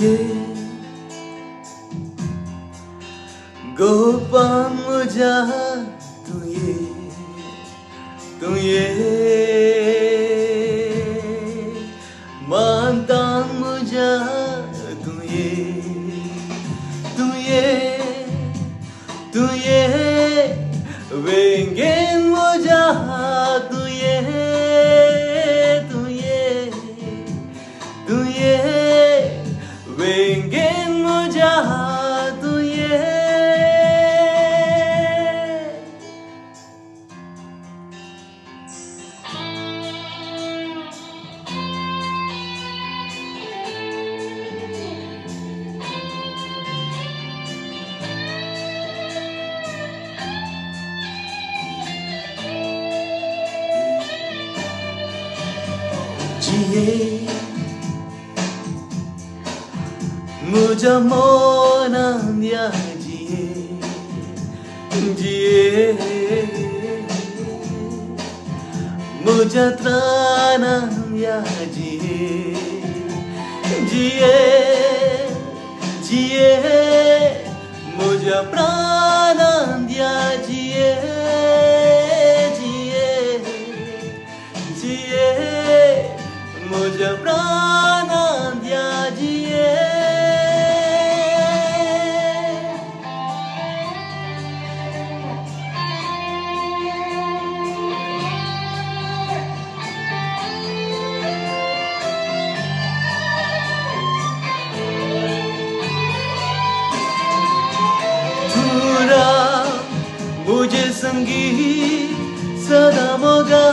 ये गोपान मुझा तू ये mantan muja tu ye wengen muja tu ye wengen muja tu ye जिए मुझा मोना दिया जिए मुझा त्राना दिया जिए मुझा प्राणा दिया जिए मुझे प्राण दिया जिए पूरा मुझे संगीत सदा मोगा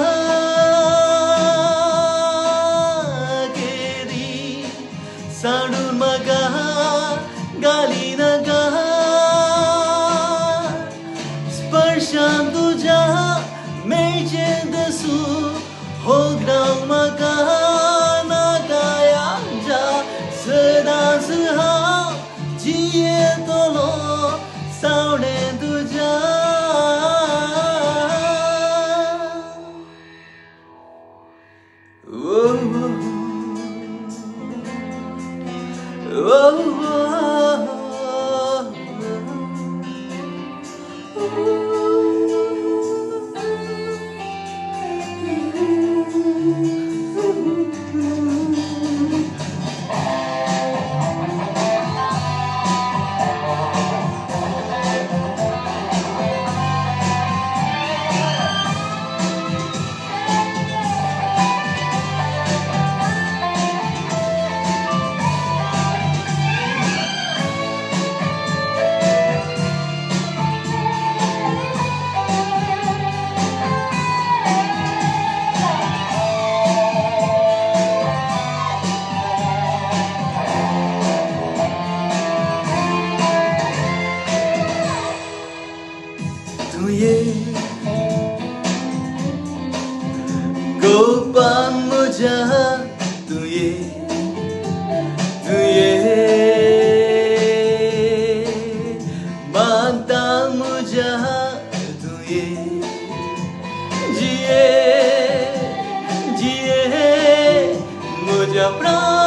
साडून मगा गाली नगा स्पर्शान तुझा मेळचेंदसू होग्रांग मगा नागाया जा सदांच हांव जियेतलो सावणें तुझ्या गोपान मुझा तू ये मानता मुझा तू ये जिए मुझा प्राण